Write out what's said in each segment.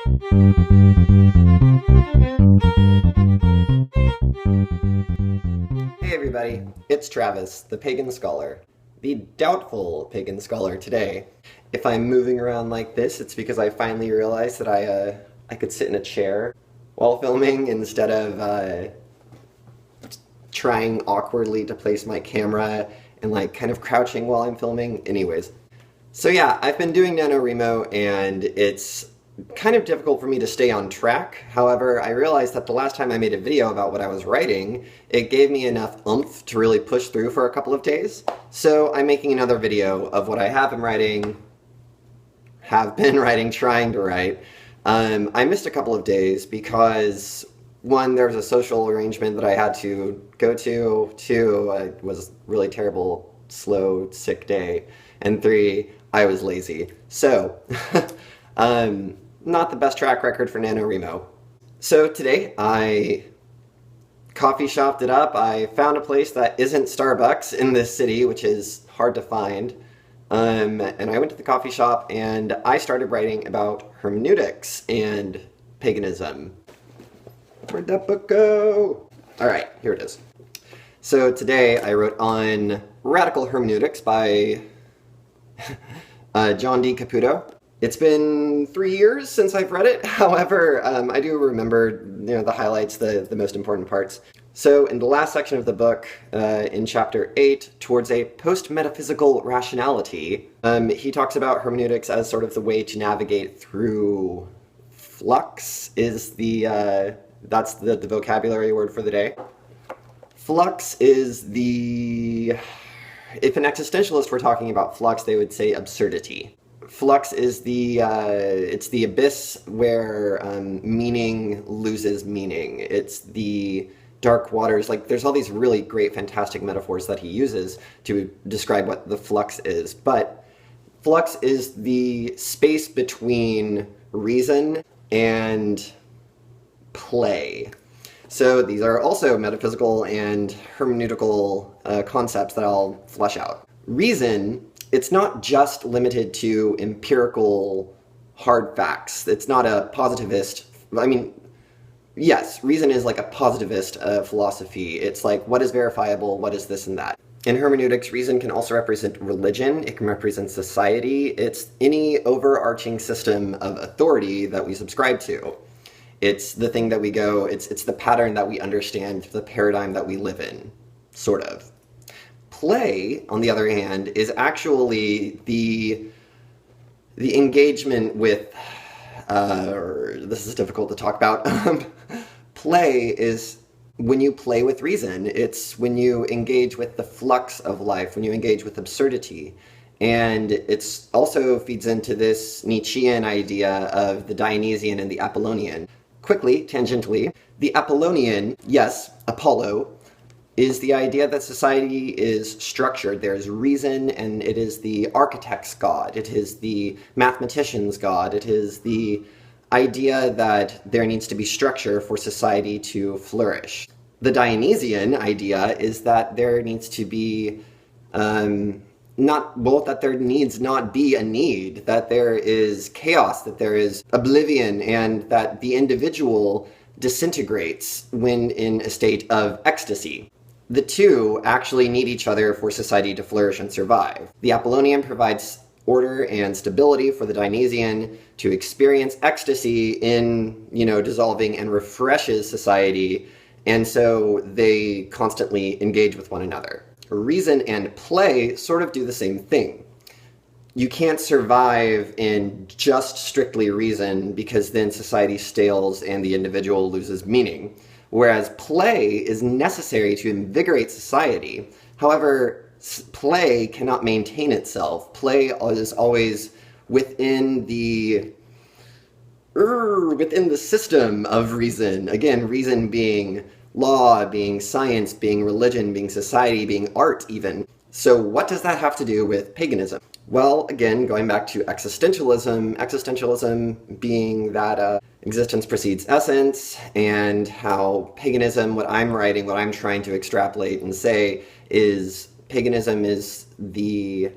Hey everybody, it's Travis, the Pagan Scholar. The doubtful Pagan Scholar today. If I'm moving around like this, it's because I finally realized that I could sit in a chair while filming instead of trying awkwardly to place my camera and like kind of crouching while I'm filming. Anyways. So yeah, I've been doing NanoWrimo and it's kind of difficult for me to stay on track. However, I realized that the last time I made a video about what I was writing, it gave me enough oomph to really push through for a couple of days. So I'm making another video of what I have been writing, trying to write. I missed a couple of days because, one, there was a social arrangement that I had to go to. Two, it was a really terrible, slow, sick day. And three, I was lazy. So, not the best track record for NanoWrimo. So today I coffee shopped it up. I found a place that isn't Starbucks in this city, which is hard to find. And I went to the coffee shop and I started writing about hermeneutics and paganism. Where'd that book go? All right, here it is. So today I wrote on Radical Hermeneutics by John D. Caputo. It's been 3 years since I've read it. However, I do remember, the highlights, the most important parts. So in the last section of the book, in chapter 8, towards a post-metaphysical rationality, he talks about hermeneutics as sort of the way to navigate through flux is that's the vocabulary word for the day. Flux is if an existentialist were talking about flux, they would say absurdity. Flux is it's the abyss where meaning loses meaning. It's the dark waters. Like, there's all these really great, fantastic metaphors that he uses to describe what the flux is. But flux is the space between reason and play. So these are also metaphysical and hermeneutical concepts that I'll flesh out. Reason, it's not just limited to empirical hard facts. It's not a positivist, yes, reason is like a positivist philosophy. It's like, what is verifiable, what is this and that. In hermeneutics, reason can also represent religion, it can represent society, it's any overarching system of authority that we subscribe to. It's the thing that we go, it's the pattern that we understand, the paradigm that we live in, sort of. Play, on the other hand, is actually the engagement with, this is difficult to talk about. Play is when you play with reason. It's when you engage with the flux of life, when you engage with absurdity. And it's also feeds into this Nietzschean idea of the Dionysian and the Apollonian. Quickly, tangentially, the Apollonian, yes, Apollo, is the idea that society is structured. There's reason, and it is the architect's god. It is the mathematician's god. It is the idea that there needs to be structure for society to flourish. The Dionysian idea is that there needs to be that there needs not be a need, that there is chaos, that there is oblivion, and that the individual disintegrates when in a state of ecstasy. The two actually need each other for society to flourish and survive. The Apollonian provides order and stability for the Dionysian to experience ecstasy in, dissolving, and refreshes society, and so they constantly engage with one another. Reason and play sort of do the same thing. You can't survive in just strictly reason because then society stales and the individual loses meaning. Whereas play is necessary to invigorate society. However, play cannot maintain itself. Play is always within the system of reason. Again, reason being law, being science, being religion, being society, being art even. So what does that have to do with paganism? Well, again, going back to existentialism being that existence precedes essence, and how paganism, what I'm writing, what I'm trying to extrapolate and say is paganism is the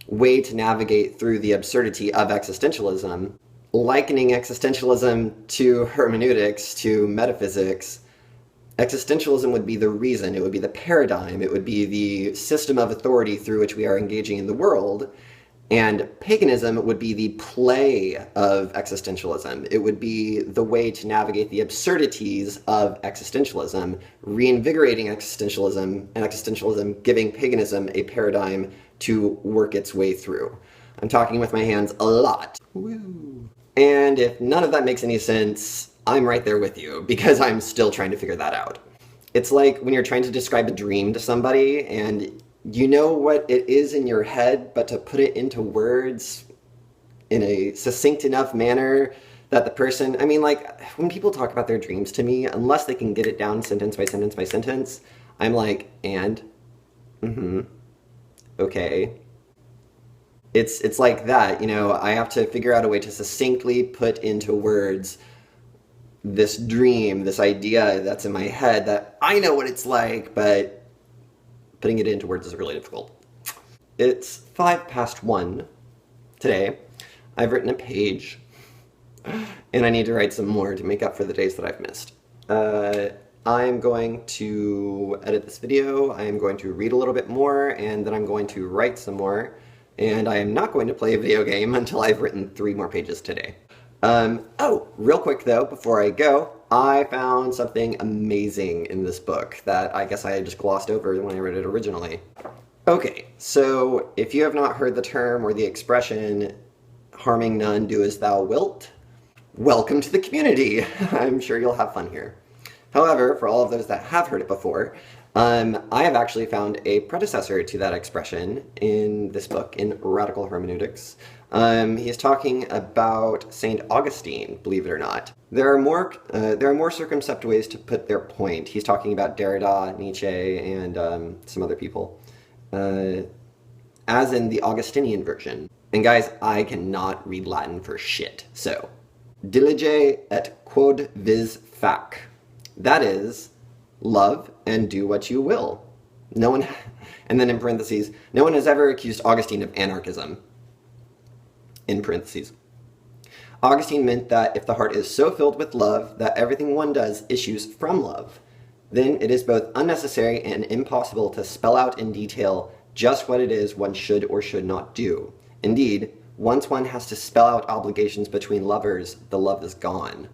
way to navigate through the absurdity of existentialism. likening existentialism to hermeneutics, to metaphysics, existentialism would be the reason, it would be the paradigm, it would be the system of authority through which we are engaging in the world. And paganism would be the play of existentialism. It would be the way to navigate the absurdities of existentialism, reinvigorating existentialism, and existentialism giving paganism a paradigm to work its way through. I'm talking with my hands a lot. Woo. And if none of that makes any sense, I'm right there with you, because I'm still trying to figure that out. It's like when you're trying to describe a dream to somebody, and you know what it is in your head, but to put it into words in a succinct enough manner that the person, I mean, like, when people talk about their dreams to me, unless they can get it down sentence by sentence by sentence, I'm like, and? Mm-hmm. Okay. It's like that, you know, I have to figure out a way to succinctly put into words this dream, this idea that's in my head that I know what it's like, but putting it into words is really difficult. It's 1:05 today. I've written a page, and I need to write some more to make up for the days that I've missed. I'm going to edit this video, I am going to read a little bit more, and then I'm going to write some more, and I am not going to play a video game until I've written 3 more pages today. Oh, real quick though, before I go, I found something amazing in this book that I guess I had just glossed over when I read it originally. Okay, so if you have not heard the term or the expression, harming none, do as thou wilt, welcome to the community. I'm sure you'll have fun here. However, for all of those that have heard it before, I have actually found a predecessor to that expression in this book, in Radical Hermeneutics. He's talking about St. Augustine, believe it or not. There are more circumspect ways to put their point. He's talking about Derrida, Nietzsche, and some other people, as in the Augustinian version. And guys, I cannot read Latin for shit, so dilige et quod vis fac. That is, love and do what you will. No one, and then in parentheses, no one has ever accused Augustine of anarchism. In parentheses. Augustine meant that if the heart is so filled with love that everything one does issues from love, then it is both unnecessary and impossible to spell out in detail just what it is one should or should not do. Indeed, once one has to spell out obligations between lovers, the love is gone.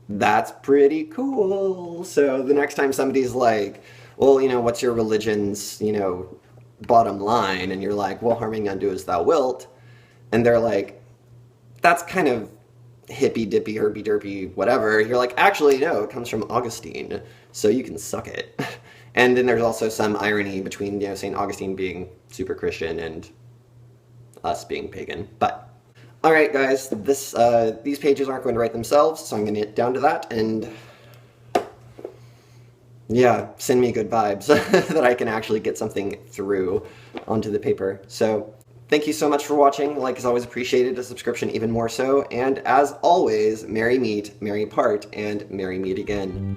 That's pretty cool. So the next time somebody's like, well, you know, what's your religion's, you know, bottom line? And you're like, well, harming none, do as thou wilt. And they're like, that's kind of hippy dippy, herby derpy, whatever. You're like, actually, no, it comes from Augustine, so you can suck it. And then there's also some irony between, you know, St. Augustine being super Christian and us being pagan. But all right, guys, these pages aren't going to write themselves, so I'm going to get down to that, and yeah, send me good vibes that I can actually get something through onto the paper. So thank you so much for watching. Like is always appreciated, a subscription even more so, and as always, merry meet, merry part, and merry meet again.